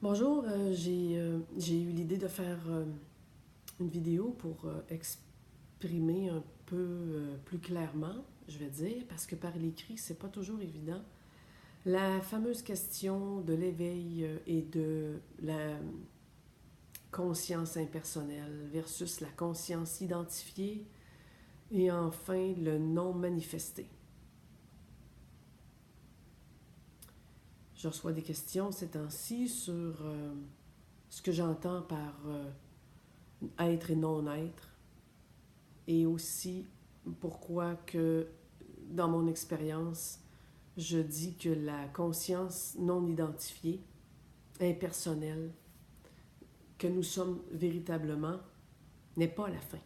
Bonjour, j'ai eu l'idée de faire une vidéo pour exprimer un peu plus clairement, je vais dire, parce que par l'écrit, c'est pas toujours évident. La fameuse question de l'éveil et de la conscience impersonnelle versus la conscience identifiée et enfin le non manifesté. Je reçois des questions ces temps-ci sur ce que j'entends par être et non-être, et aussi pourquoi que dans mon expérience, je dis que la conscience non identifiée, impersonnelle, que nous sommes véritablement, n'est pas la fin.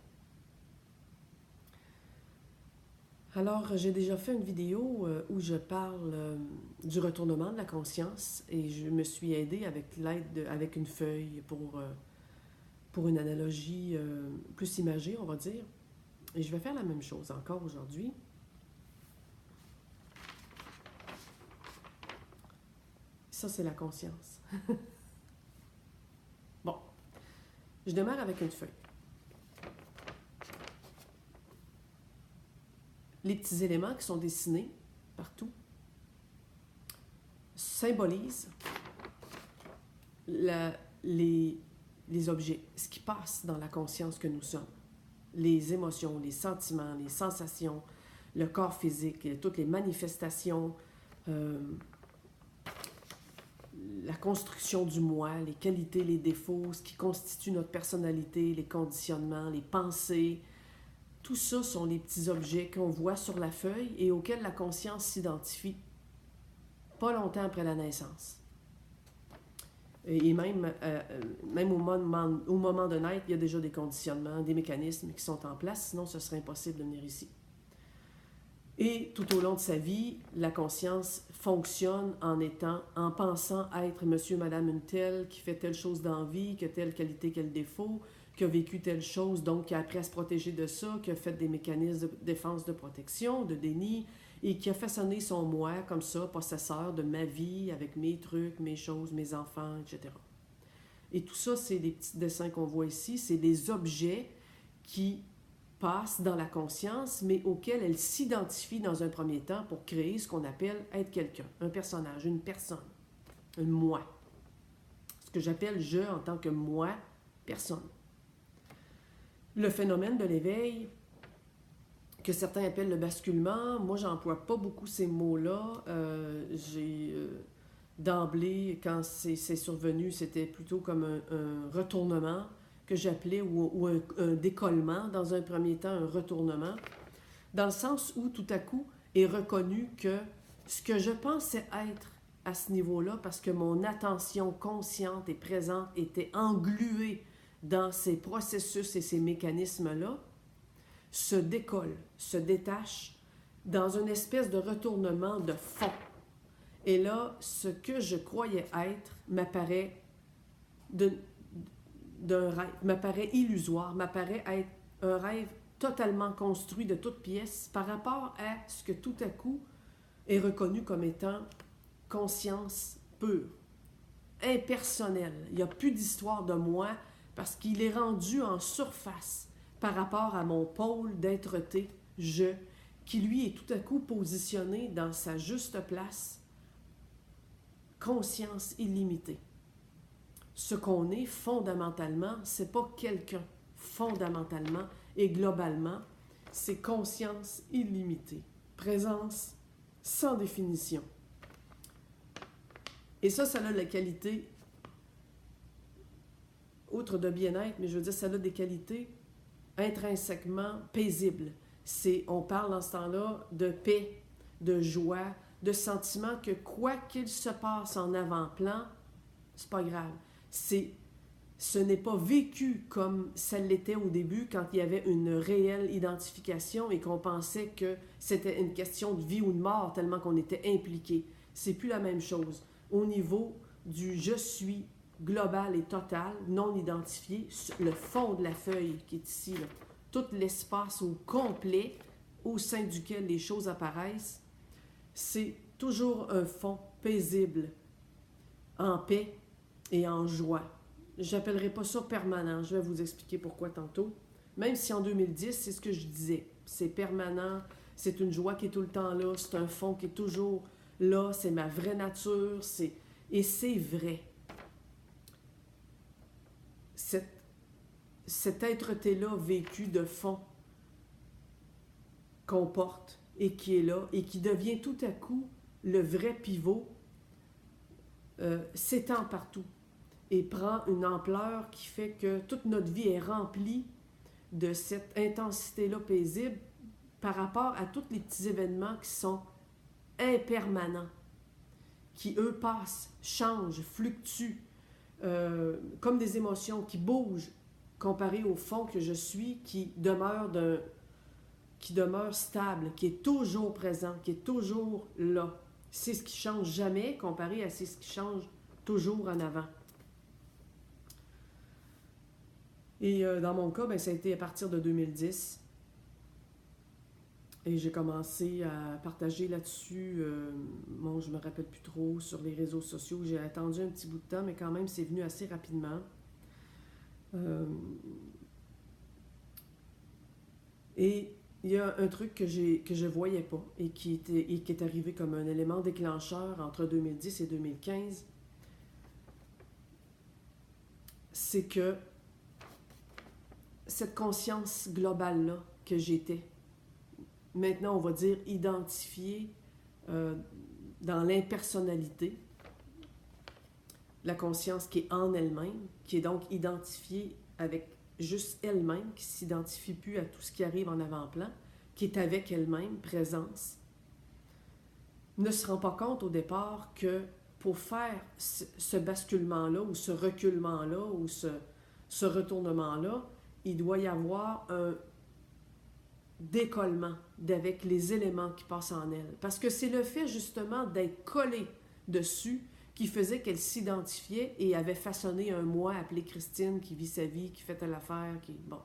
Alors, j'ai déjà fait une vidéo où je parle du retournement de la conscience et je me suis aidée avec une feuille pour une analogie plus imagée, on va dire. Et je vais faire la même chose encore aujourd'hui. Ça, c'est la conscience. Bon, je démarre avec une feuille. Les petits éléments qui sont dessinés partout symbolisent la- les, les objets, ce qui passe dans la conscience que nous sommes. Les émotions, les sentiments, les sensations, le corps physique, toutes les manifestations, euh, la construction du moi, les qualités, les défauts, ce qui constitue notre personnalité, les conditionnements, les pensées. Tout ça sont les petits objets qu'on voit sur la feuille et auxquels la conscience s'identifie pas longtemps après la naissance. Et même au moment de naître, il y a déjà des conditionnements, des mécanismes qui sont en place, sinon ce serait impossible de venir ici. Et tout au long de sa vie, la conscience fonctionne en pensant être monsieur, madame une telle, qui fait telle chose dans la vie, qui a telle qualité, quel défaut, qui a vécu telle chose, donc qui a appris à se protéger de ça, qui a fait des mécanismes de défense, de protection, de déni, et qui a façonné son moi comme ça, possesseur de ma vie, avec mes trucs, mes choses, mes enfants, etc. Et tout ça, c'est les petits dessins qu'on voit ici, c'est des objets qui passe dans la conscience, mais auquel elle s'identifie dans un premier temps pour créer ce qu'on appelle être quelqu'un, un personnage, une personne, un moi. Ce que j'appelle je en tant que moi, personne. Le phénomène de l'éveil, que certains appellent le basculement, moi j'emploie pas beaucoup ces mots-là. D'emblée, quand c'est survenu, c'était plutôt comme un retournement que j'appelais, ou un décollement, dans un premier temps, un retournement, dans le sens où tout à coup est reconnu que ce que je pensais être à ce niveau-là, parce que mon attention consciente et présente était engluée dans ces processus et ces mécanismes-là, se décolle, se détache dans une espèce de retournement de fond. Et là, ce que je croyais être m'apparaît d'un rêve, m'apparaît illusoire, m'apparaît être un rêve totalement construit de toutes pièces par rapport à ce que tout à coup est reconnu comme étant conscience pure, impersonnelle. Il n'y a plus d'histoire de moi parce qu'il est rendu en surface par rapport à mon pôle d'être-té, je, qui lui est tout à coup positionné dans sa juste place, conscience illimitée. Ce qu'on est fondamentalement, c'est pas quelqu'un. Fondamentalement et globalement, c'est conscience illimitée, présence sans définition. Et ça a la qualité, outre de bien-être, mais je veux dire, ça a des qualités intrinsèquement paisibles. On parle dans ce temps-là de paix, de joie, de sentiment que quoi qu'il se passe en avant-plan, c'est pas grave. Ce n'est pas vécu comme ça l'était au début, quand il y avait une réelle identification et qu'on pensait que c'était une question de vie ou de mort tellement qu'on était impliqué. C'est plus la même chose. Au niveau du je suis global et total, non identifié, le fond de la feuille qui est ici, là, tout l'espace au complet au sein duquel les choses apparaissent, c'est toujours un fond paisible, en paix, et en joie. J'appellerai pas ça permanent, je vais vous expliquer pourquoi tantôt. Même si en 2010, c'est ce que je disais, c'est permanent, c'est une joie qui est tout le temps là, c'est un fond qui est toujours là, c'est ma vraie nature, et c'est vrai. Cette être-té-là vécu de fond qu'on porte et qui est là et qui devient tout à coup le vrai pivot, s'étend partout et prend une ampleur qui fait que toute notre vie est remplie de cette intensité-là paisible par rapport à tous les petits événements qui sont impermanents, qui eux passent, changent, fluctuent, comme des émotions qui bougent comparé au fond que je suis, qui demeure stable, qui est toujours présent, qui est toujours là. C'est ce qui change jamais comparé à c'est ce qui change toujours en avant. Et dans mon cas, ça a été à partir de 2010. Et j'ai commencé à partager là-dessus, je me rappelle plus trop, sur les réseaux sociaux. J'ai attendu un petit bout de temps, mais quand même, c'est venu assez rapidement. Et il y a un truc que je voyais pas et qui est arrivé comme un élément déclencheur entre 2010 et 2015. C'est que cette conscience globale-là que j'étais, maintenant on va dire identifiée dans l'impersonnalité, la conscience qui est en elle-même, qui est donc identifiée avec juste elle-même, qui ne s'identifie plus à tout ce qui arrive en avant-plan, qui est avec elle-même, présence, ne se rend pas compte au départ que pour faire ce basculement-là, ou ce reculement-là, ou ce retournement-là, il doit y avoir un décollement d'avec les éléments qui passent en elle. Parce que c'est le fait justement d'être collé dessus qui faisait qu'elle s'identifiait et avait façonné un moi appelé Christine, qui vit sa vie, qui fait telle affaire, qui... Bon.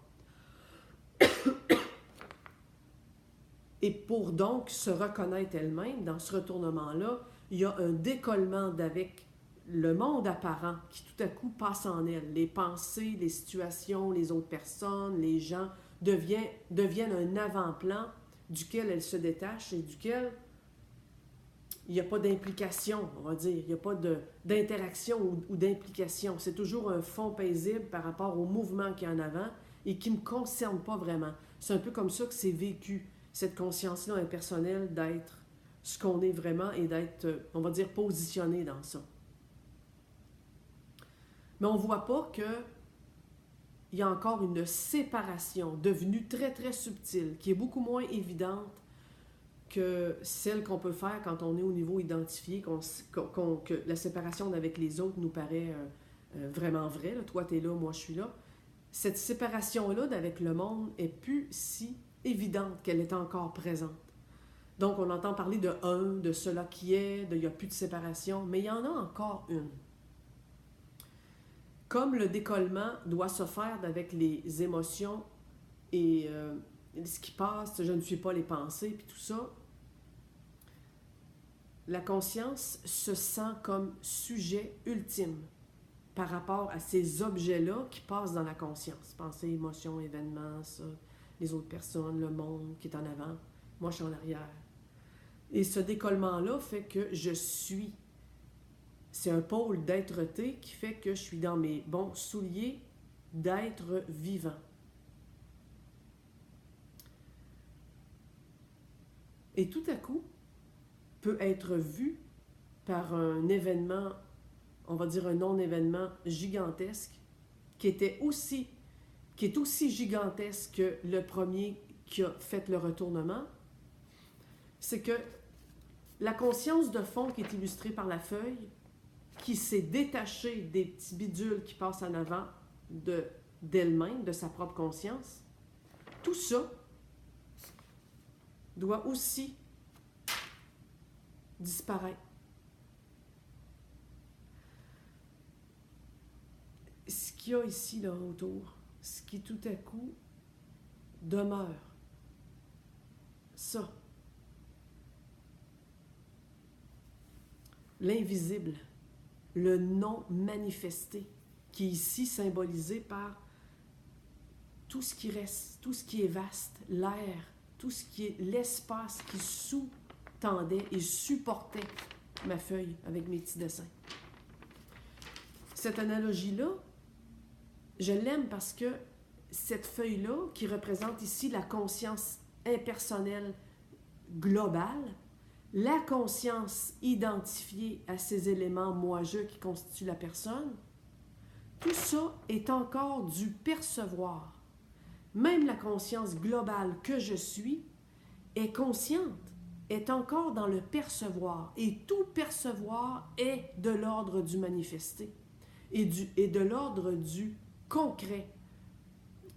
Et pour donc se reconnaître elle-même, dans ce retournement-là, il y a un décollement d'avec le monde apparent qui tout à coup passe en elle. Les pensées, les situations, les autres personnes, les gens deviennent un avant-plan duquel elle se détache et duquel il n'y a pas d'implication, on va dire. Il n'y a pas d'interaction ou d'implication. C'est toujours un fond paisible par rapport au mouvement qu'il y a en avant et qui ne me concerne pas vraiment. C'est un peu comme ça que c'est vécu, cette conscience-là impersonnelle d'être ce qu'on est vraiment et d'être, on va dire, positionné dans ça. Mais on ne voit pas qu'il y a encore une séparation devenue très, très subtile, qui est beaucoup moins évidente que celle qu'on peut faire quand on est au niveau identifié, que la séparation avec les autres nous paraît vraiment vraie. Là. Toi, tu es là, moi, je suis là. Cette séparation-là avec le monde est plus si évidente qu'elle est encore présente. Donc, on entend parler de un, de cela qui est, de il n'y a plus de séparation, mais il y en a encore une. Comme le décollement doit se faire avec les émotions et ce qui passe, je ne suis pas les pensées, puis tout ça, la conscience se sent comme sujet ultime par rapport à ces objets-là qui passent dans la conscience. Pensées, émotions, événements, ça, les autres personnes, le monde qui est en avant, moi je suis en arrière. Et ce décollement-là fait que je suis. C'est un pôle d'être-té qui fait que je suis dans mes bons souliers d'être vivant. Et tout à coup, peut être vu par un événement, on va dire un non-événement gigantesque, qui est aussi gigantesque que le premier qui a fait le retournement, c'est que la conscience de fond qui est illustrée par la feuille, qui s'est détachée des petits bidules qui passent en avant d'elle-même, de sa propre conscience, tout ça doit aussi disparaître. Ce qu'il y a ici, là, autour, ce qui tout à coup demeure, ça, l'invisible, le non manifesté, qui est ici symbolisé par tout ce qui reste, tout ce qui est vaste, l'air, tout ce qui est l'espace qui sous-tendait et supportait ma feuille avec mes petits dessins. Cette analogie-là, je l'aime parce que cette feuille-là, qui représente ici la conscience impersonnelle globale, la conscience identifiée à ces éléments moi-je qui constituent la personne, tout ça est encore du percevoir. Même la conscience globale que je suis est consciente, est encore dans le percevoir. Et tout percevoir est de l'ordre du manifesté et de l'ordre du concret.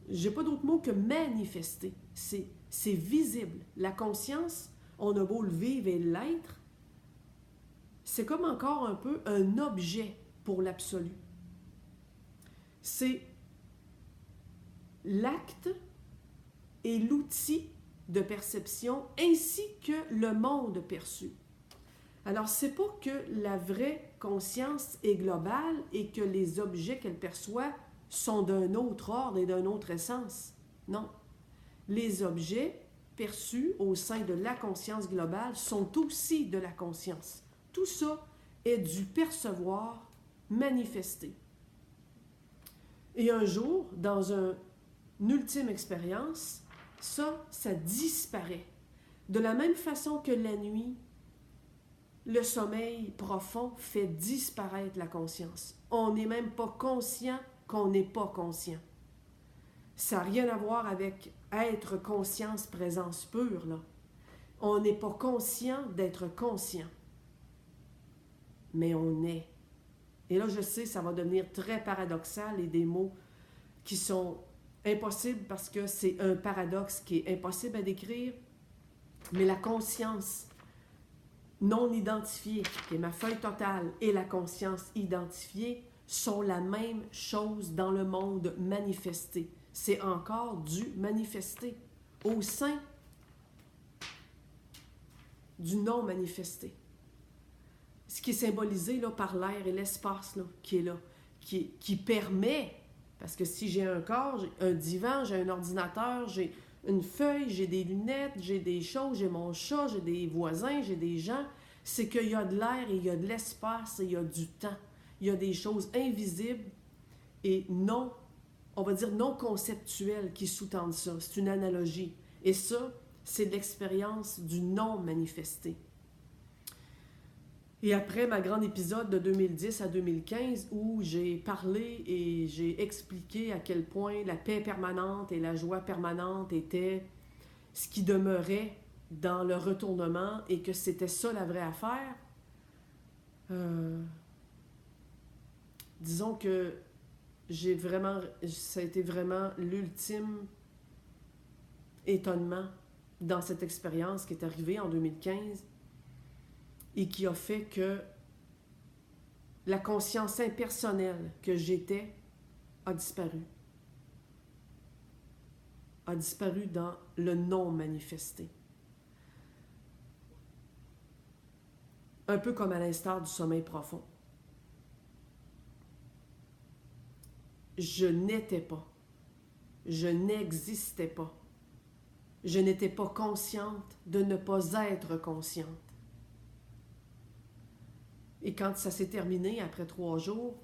Je n'ai pas d'autre mot que manifester. C'est visible. La conscience, on a beau le vivre et l'être, c'est comme encore un peu un objet pour l'absolu. C'est l'acte et l'outil de perception ainsi que le monde perçu. Alors, c'est pas que la vraie conscience est globale et que les objets qu'elle perçoit sont d'un autre ordre et d'une autre essence. Non. Les objets perçus au sein de la conscience globale sont aussi de la conscience. Tout ça est du percevoir manifesté. Et un jour, dans une ultime expérience, ça disparaît. De la même façon que la nuit, le sommeil profond fait disparaître la conscience. On n'est même pas conscient qu'on n'est pas conscient. Ça n'a rien à voir avec être conscience, présence pure, là. On n'est pas conscient d'être conscient. Mais on est. Et là, je sais, ça va devenir très paradoxal et des mots qui sont impossibles parce que c'est un paradoxe qui est impossible à décrire. Mais la conscience non identifiée, qui est ma feuille totale, et la conscience identifiée sont la même chose dans le monde manifesté. C'est encore du manifesté au sein du non manifesté. Ce qui est symbolisé là, par l'air et l'espace là, qui est là, qui permet, parce que si j'ai un corps, j'ai un divan, j'ai un ordinateur, j'ai une feuille, j'ai des lunettes, j'ai des choses, j'ai mon chat, j'ai des voisins, j'ai des gens, c'est qu'il y a de l'air et il y a de l'espace et il y a du temps. Il y a des choses invisibles et non, on va dire non conceptuelles qui sous-tendent ça. C'est une analogie. Et ça, c'est l'expérience du non manifesté. Et après ma grande épisode de 2010 à 2015 où j'ai parlé et j'ai expliqué à quel point la paix permanente et la joie permanente étaient ce qui demeurait dans le retournement et que c'était ça la vraie affaire, disons que ça a été vraiment l'ultime étonnement dans cette expérience qui est arrivée en 2015 et qui a fait que la conscience impersonnelle que j'étais a disparu. A disparu dans le non manifesté. Un peu comme à l'instar du sommeil profond. Je n'étais pas. Je n'existais pas. Je n'étais pas consciente de ne pas être consciente. Et quand ça s'est terminé, après 3 jours,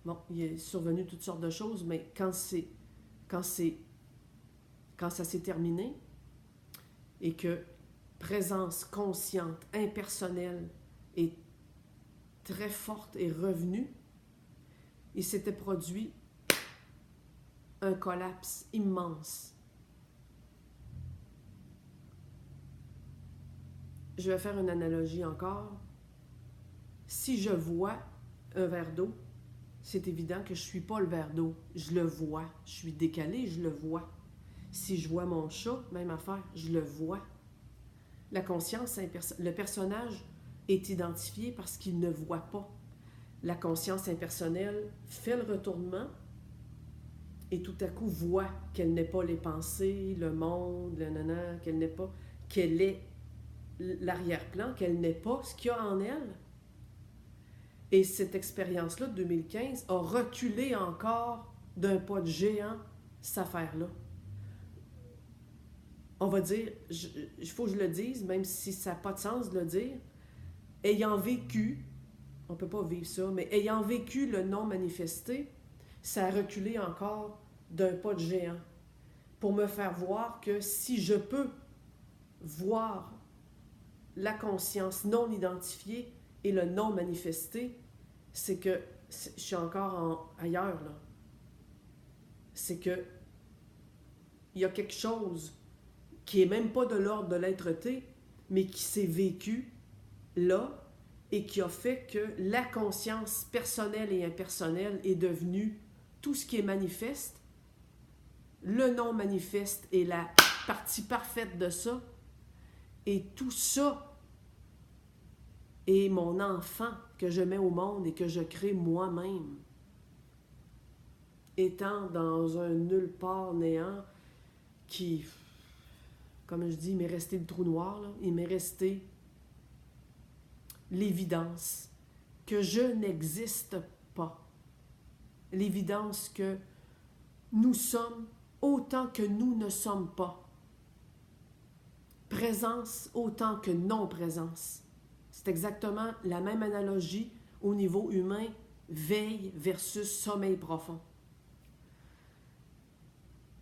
bon, il est survenu toutes sortes de choses, mais quand ça s'est terminé et que présence consciente, impersonnelle et très forte est revenue, il s'était produit un collapse immense. Je vais faire une analogie encore. Si je vois un verre d'eau, c'est évident que je ne suis pas le verre d'eau. Je le vois. Je suis décalé, je le vois. Si je vois mon chat, même affaire, je le vois. La conscience, le personnage est identifié parce qu'il ne voit pas. La conscience impersonnelle fait le retournement et tout à coup voit qu'elle n'est pas les pensées, le monde, le nana, qu'elle est l'arrière-plan, qu'elle n'est pas ce qu'il y a en elle. Et cette expérience-là de 2015 a reculé encore d'un pas de géant cette affaire-là. On va dire, il faut que je le dise, même si ça n'a pas de sens de le dire, ayant vécu, on ne peut pas vivre ça, mais ayant vécu le non manifesté, ça a reculé encore d'un pas de géant pour me faire voir que si je peux voir la conscience non identifiée et le non manifesté, c'est que je suis encore ailleurs, là. C'est que il y a quelque chose qui n'est même pas de l'ordre de l'être-té, mais qui s'est vécu là et qui a fait que la conscience personnelle et impersonnelle est devenue tout ce qui est manifeste. Le non-manifeste est la partie parfaite de ça. Et tout ça est mon enfant que je mets au monde et que je crée moi-même. Étant dans un nulle part néant qui, comme je dis, il m'est resté le trou noir, là. Il m'est resté l'évidence que je n'existe pas. L'évidence que nous sommes autant que nous ne sommes pas. Présence autant que non-présence. C'est exactement la même analogie au niveau humain, veille versus sommeil profond.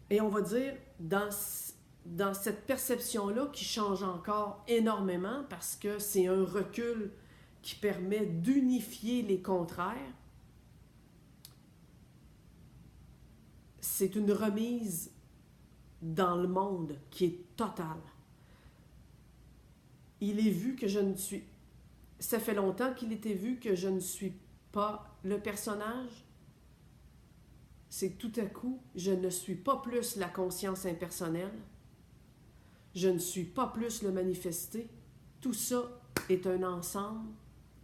Et on va dire, dans cette perception-là qui change encore énormément parce que c'est un recul qui permet d'unifier les contraires, c'est une remise dans le monde qui est totale. Il est vu que je ne suis... Ça fait longtemps qu'il était vu que je ne suis pas le personnage. C'est tout à coup, je ne suis pas plus la conscience impersonnelle. Je ne suis pas plus le manifesté. Tout ça est un ensemble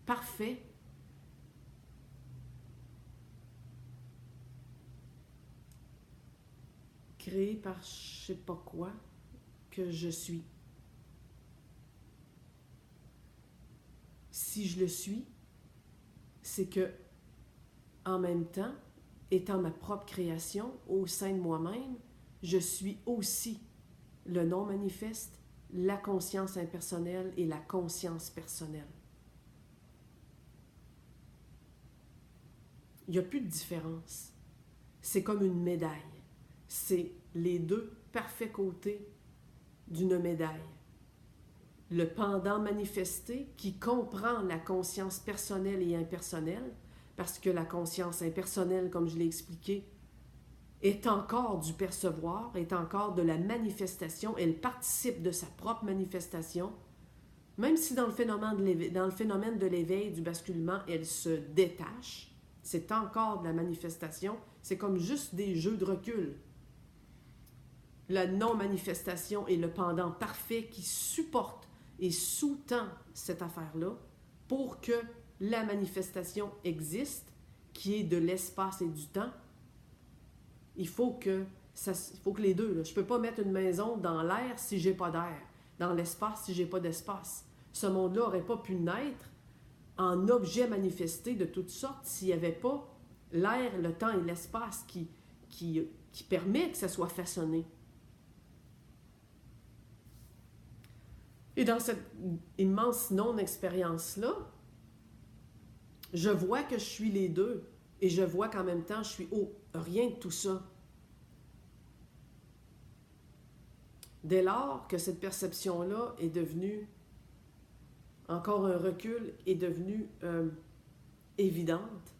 parfait. Créé par je ne sais pas quoi que je suis. Si je le suis, c'est que, en même temps, étant ma propre création au sein de moi-même, je suis aussi le non-manifeste, la conscience impersonnelle et la conscience personnelle. Il n'y a plus de différence. C'est comme une médaille. C'est les deux parfaits côtés d'une médaille. Le pendant manifesté qui comprend la conscience personnelle et impersonnelle, parce que la conscience impersonnelle, comme je l'ai expliqué, est encore du percevoir, est encore de la manifestation, elle participe de sa propre manifestation, même si dans le phénomène de l'éveil, du basculement, elle se détache, c'est encore de la manifestation, c'est comme juste des jeux de recul. La non-manifestation est le pendant parfait qui supporte et sous-tend cette affaire-là pour que la manifestation existe, qui est de l'espace et du temps. Il faut que les deux, là. Je ne peux pas mettre une maison dans l'air si je n'ai pas d'air, dans l'espace si je n'ai pas d'espace. Ce monde-là n'aurait pas pu naître en objet manifesté de toutes sortes s'il n'y avait pas l'air, le temps et l'espace qui permet que ça soit façonné. Et dans cette immense non-expérience-là, je vois que je suis les deux et je vois qu'en même temps, je suis rien de tout ça. Dès lors que cette perception-là est devenue, encore un recul, est devenue évidente,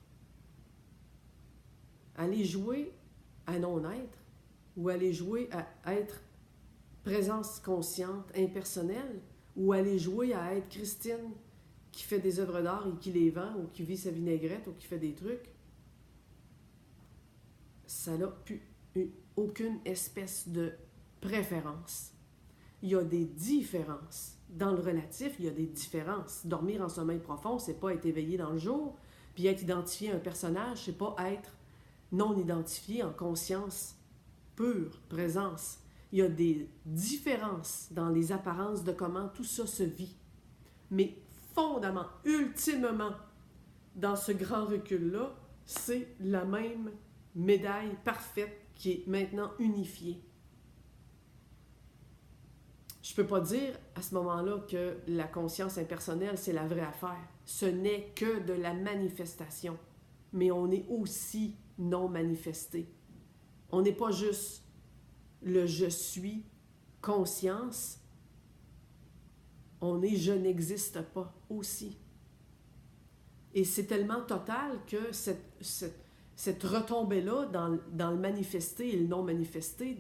aller jouer à non-être ou aller jouer à être présence consciente, impersonnelle, ou aller jouer à être Christine qui fait des œuvres d'art et qui les vend, ou qui vit sa vinaigrette, ou qui fait des trucs, ça n'a plus aucune espèce de préférence. Il y a des différences. Dans le relatif, il y a des différences. Dormir en sommeil profond, c'est pas être éveillé dans le jour, puis être identifié à un personnage, c'est pas être non identifié en conscience pure, présence. Il y a des différences dans les apparences de comment tout ça se vit. Mais fondamentalement, ultimement, dans ce grand recul-là, c'est la même médaille parfaite qui est maintenant unifiée. Je peux pas dire à ce moment-là que la conscience impersonnelle, c'est la vraie affaire. Ce n'est que de la manifestation. Mais on est aussi non manifesté. On n'est pas juste le je suis conscience, on est je n'existe pas aussi. Et c'est tellement total que cette retombée-là dans le manifesté et le non manifesté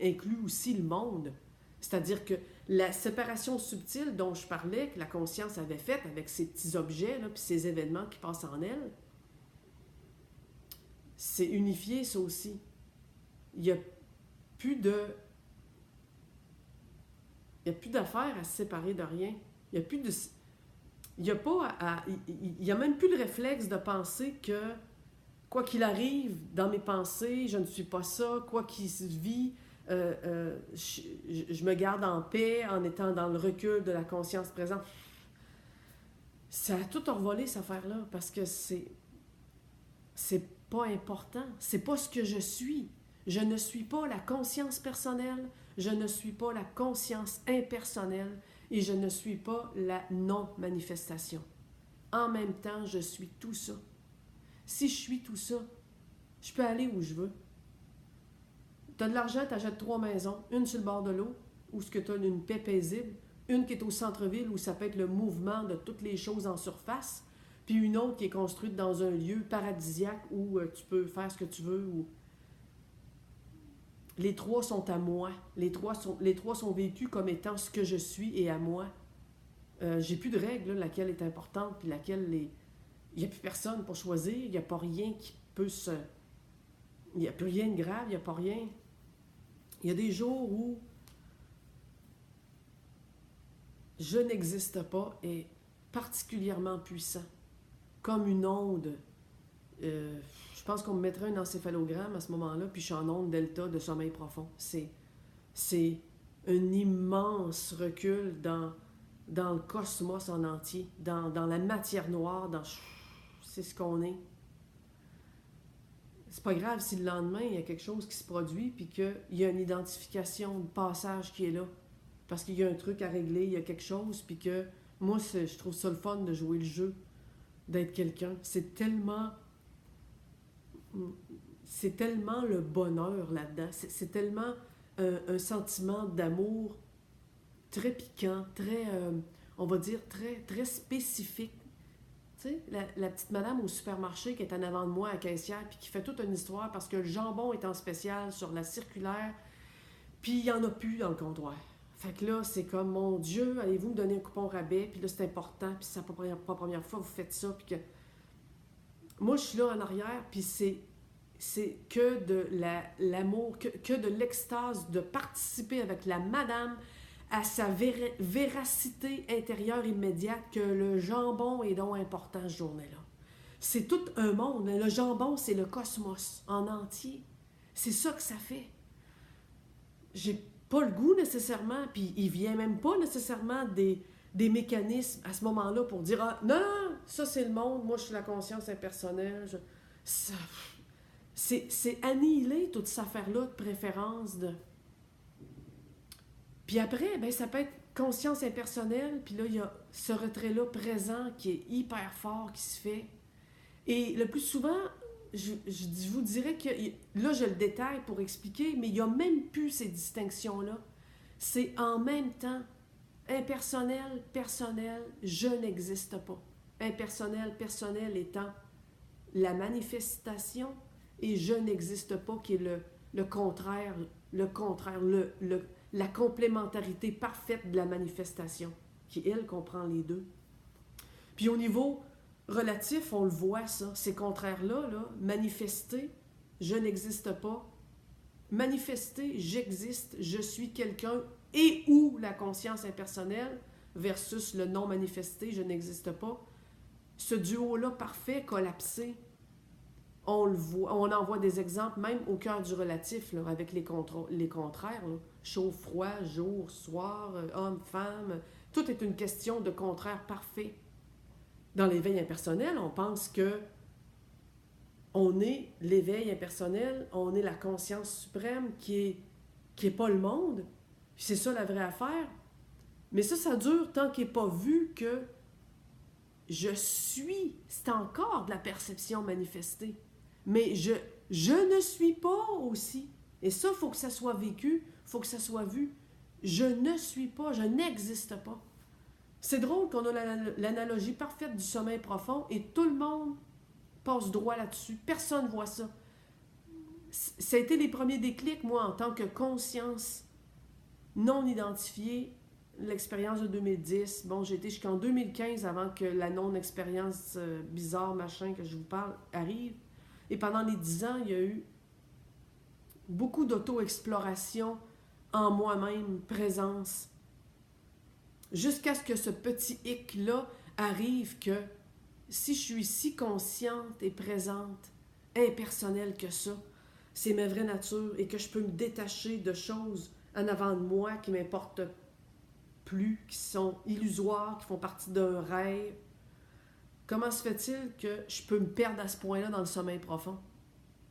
inclut aussi le monde. C'est-à-dire que la séparation subtile dont je parlais, que la conscience avait faite avec ces petits objets, là, puis ces événements qui passent en elle, c'est unifié ça aussi. Il n'y a plus d'affaires à se séparer de rien. Il n'y a même plus le réflexe de penser que quoi qu'il arrive dans mes pensées, je ne suis pas ça, quoi qu'il se vit, je me garde en paix en étant dans le recul de la conscience présente. Ça a tout envolé cette affaire-là parce que c'est pas important. C'est pas ce que je suis. Je ne suis pas la conscience personnelle, je ne suis pas la conscience impersonnelle et je ne suis pas la non-manifestation. En même temps, je suis tout ça. Si je suis tout ça, je peux aller où je veux. Tu as de l'argent, tu achètes 3 maisons, une sur le bord de l'eau, où tu as une paix paisible, une qui est au centre-ville, où ça peut être le mouvement de toutes les choses en surface, puis une autre qui est construite dans un lieu paradisiaque où tu peux faire ce que tu veux. Les trois sont à moi. Les trois sont vécus comme étant ce que je suis et à moi. J'ai plus de règles, là, laquelle est importante, puis laquelle il n'y a plus personne pour choisir, il n'y a pas rien qui peut se... Il n'y a plus rien de grave, il n'y a pas rien. Il y a des jours où je n'existe pas est particulièrement puissant, comme une onde. Je pense qu'on me mettrait un encéphalogramme à ce moment-là, puis je suis en onde delta de sommeil profond. C'est un immense recul dans le cosmos en entier, dans la matière noire, c'est ce qu'on est. C'est pas grave si le lendemain, il y a quelque chose qui se produit, puis qu'il y a une identification de passage qui est là. Parce qu'il y a un truc à régler, il y a quelque chose, puis que moi, je trouve ça le fun de jouer le jeu, d'être quelqu'un. C'est tellement le bonheur là-dedans. C'est tellement un sentiment d'amour très piquant, très, on va dire, très, très spécifique. Tu sais, la petite madame au supermarché qui est en avant de moi à la caissière puis qui fait toute une histoire parce que le jambon est en spécial sur la circulaire puis il n'y en a plus dans le comptoir. Fait que là, c'est comme, mon Dieu, allez-vous me donner un coupon rabais? Puis là, c'est important, puis c'est pas la première fois que vous faites ça. Puis que... Moi, je suis là en arrière, puis c'est que de l'amour, que de l'extase de participer avec la madame à sa véracité intérieure immédiate que le jambon est donc important cette journée-là. C'est tout un monde. Le jambon, c'est le cosmos en entier. C'est ça que ça fait. J'ai pas le goût nécessairement, puis il vient même pas nécessairement des mécanismes à ce moment-là pour dire « Ah, non, ça c'est le monde, moi je suis la conscience impersonnelle. » C'est annihiler toute cette affaire-là de préférence de... Puis après, ben, ça peut être conscience impersonnelle, puis là, il y a ce retrait-là présent qui est hyper fort qui se fait. Et le plus souvent, je vous dirais que, là, je le détaille pour expliquer, mais il n'y a même plus ces distinctions-là. C'est en même temps impersonnel, personnel, je n'existe pas. Impersonnel, personnel étant la manifestation et je n'existe pas qui est le contraire, la complémentarité parfaite de la manifestation, qui, elle, comprend les deux. Puis au niveau relatif, on le voit, ça, ces contraires-là, là, manifester, je n'existe pas, manifester, j'existe, je suis quelqu'un, et ou la conscience impersonnelle, versus le non-manifesté, je n'existe pas, ce duo-là parfait, collapsé, on le voit, on en voit des exemples, même au cœur du relatif, là, avec les contraires, là. Chaud, froid, jour, soir, homme, femme, tout est une question de contraire parfait. Dans l'éveil impersonnel, on pense que on est l'éveil impersonnel, on est la conscience suprême qui est pas le monde. C'est ça la vraie affaire. Mais ça dure tant qu'il n'est pas vu que je suis. C'est encore de la perception manifestée. Mais je ne suis pas aussi. Et ça, il faut que ça soit vécu, il faut que ça soit vu. Je ne suis pas, je n'existe pas. C'est drôle qu'on a l'analogie parfaite du sommeil profond et tout le monde passe droit là-dessus. Personne ne voit ça. Ça a été les premiers déclics, moi, en tant que conscience non identifiée, l'expérience de 2010. Bon, j'ai été jusqu'en 2015 avant que la non-expérience bizarre, machin, que je vous parle, arrive. Et pendant les 10 ans, il y a eu beaucoup d'auto-exploration en moi-même, présence. Jusqu'à ce que ce petit hic-là arrive que si je suis si consciente et présente, impersonnelle que ça, c'est ma vraie nature et que je peux me détacher de choses en avant de moi qui ne m'importent plus, qui sont illusoires, qui font partie d'un rêve. Comment se fait-il que je peux me perdre à ce point-là dans le sommeil profond?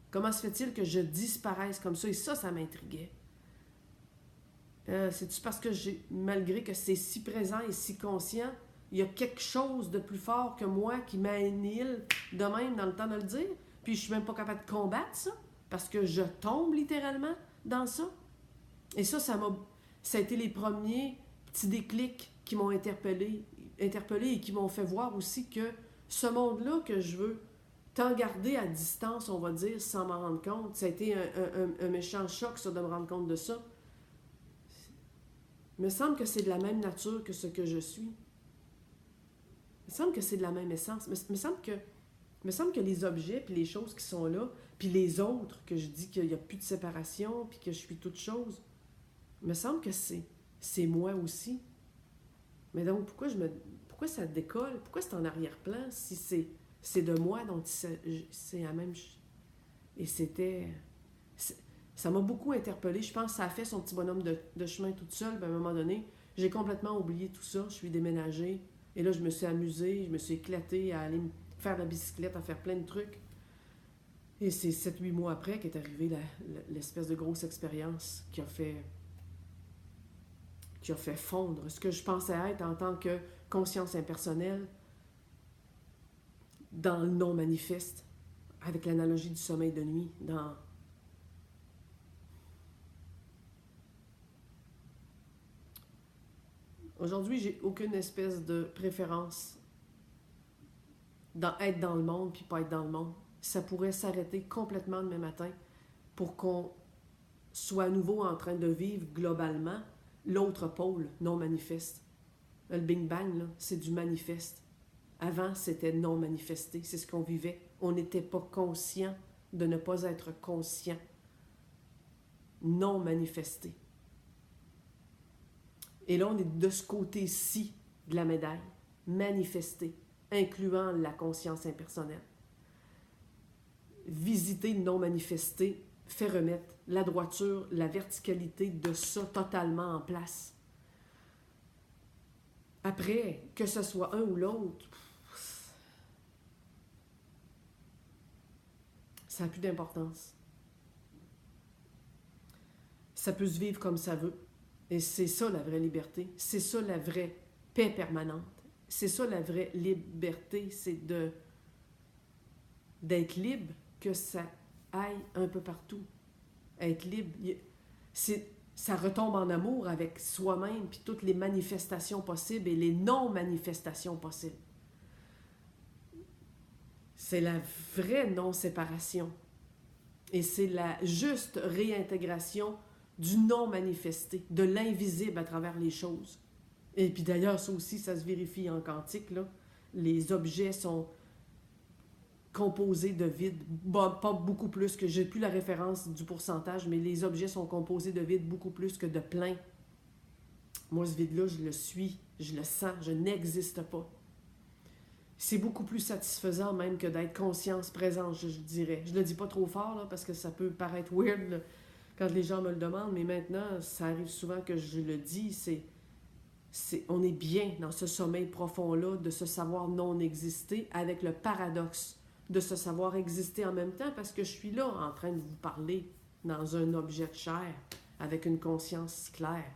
Comment se fait-il que je disparaisse comme ça? Et ça m'intriguait. C'est-tu parce que malgré que c'est si présent et si conscient, il y a quelque chose de plus fort que moi qui m'annihile de même dans le temps de le dire, puis je suis même pas capable de combattre ça, parce que je tombe littéralement dans ça. Et ça a été les premiers petits déclics qui m'ont interpellé et qui m'ont fait voir aussi que ce monde-là que je veux tant garder à distance, on va dire, sans m'en rendre compte, ça a été un méchant choc, ça, de me rendre compte de ça. Il me semble que c'est de la même nature que ce que je suis. Il me semble que c'est de la même essence. Il me semble que les objets, puis les choses qui sont là, puis les autres, que je dis qu'il n'y a plus de séparation, puis que je suis toute chose, il me semble que c'est moi aussi. Mais donc, pourquoi ça décolle? Pourquoi c'est en arrière-plan si c'est de moi dont c'est la même... Et ça m'a beaucoup interpellée. Je pense que ça a fait son petit bonhomme de chemin toute seule. À un moment donné, j'ai complètement oublié tout ça. Je suis déménagée. Et là, je me suis amusée, je me suis éclatée à aller faire de la bicyclette, à faire plein de trucs. Et c'est 7-8 mois après qu'est arrivée l'espèce de grosse expérience qui a fait fondre ce que je pensais être en tant que conscience impersonnelle dans le non-manifeste, avec l'analogie du sommeil de nuit, Aujourd'hui, j'ai aucune espèce de préférence dans être dans le monde puis pas être dans le monde. Ça pourrait s'arrêter complètement demain matin pour qu'on soit à nouveau en train de vivre globalement l'autre pôle non manifeste. Le Big Bang, là, c'est du manifeste. Avant, c'était non manifesté. C'est ce qu'on vivait. On n'était pas conscient de ne pas être conscient. Non manifesté. Et là, on est de ce côté-ci de la médaille, manifesté, incluant la conscience impersonnelle. Visiter le non manifesté fait remettre la droiture, la verticalité de ça totalement en place. Après, que ce soit un ou l'autre, ça n'a plus d'importance. Ça peut se vivre comme ça veut. Et c'est ça la vraie liberté. C'est ça la vraie paix permanente. C'est ça la vraie liberté. C'est d'être libre, que ça aille un peu partout. Être libre. Ça retombe en amour avec soi-même puis toutes les manifestations possibles et les non-manifestations possibles. C'est la vraie non-séparation. Et c'est la juste réintégration du non-manifesté, de l'invisible à travers les choses. Et puis d'ailleurs, ça aussi, ça se vérifie en quantique, là. Les objets sont composés de vide. Bon, pas beaucoup plus que... J'ai plus la référence du pourcentage, mais les objets sont composés de vide beaucoup plus que de plein. Moi, ce vide-là, je le suis, je le sens, je n'existe pas. C'est beaucoup plus satisfaisant même que d'être conscience présente, je dirais. Je le dis pas trop fort, là, parce que ça peut paraître weird, là, quand les gens me le demandent, mais maintenant, ça arrive souvent que je le dis, on est bien dans ce sommeil profond-là de se savoir non exister avec le paradoxe de se savoir exister en même temps parce que je suis là en train de vous parler dans un objet de chair avec une conscience claire.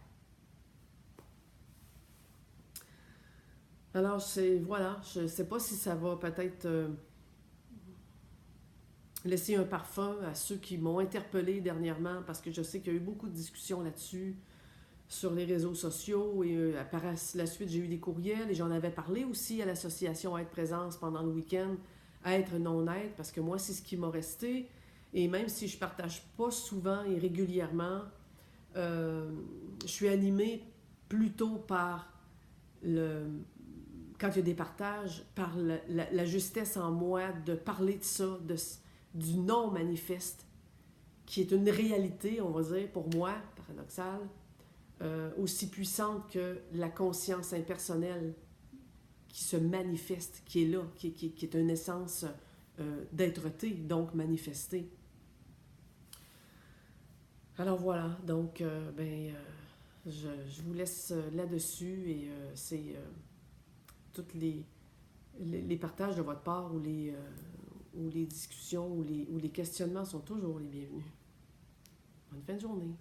Alors, voilà, je ne sais pas si ça va peut-être laisser un parfum à ceux qui m'ont interpellé dernièrement parce que je sais qu'il y a eu beaucoup de discussions là-dessus sur les réseaux sociaux et par la suite, j'ai eu des courriels et j'en avais parlé aussi à l'association Être Présence pendant le week-end, Être Non-Être, parce que moi, c'est ce qui m'a resté. Et même si je ne partage pas souvent et régulièrement, je suis animée plutôt par quand il y a des partages, par la justesse en moi de parler de ça, du non-manifeste, qui est une réalité, on va dire, pour moi, paradoxale, aussi puissante que la conscience impersonnelle qui se manifeste, qui est là, qui est une essence d'être-té, donc manifestée. Alors voilà, donc je vous laisse là-dessus et c'est tous les partages de votre part ou les discussions ou les questionnements sont toujours les bienvenus. Bonne fin de journée.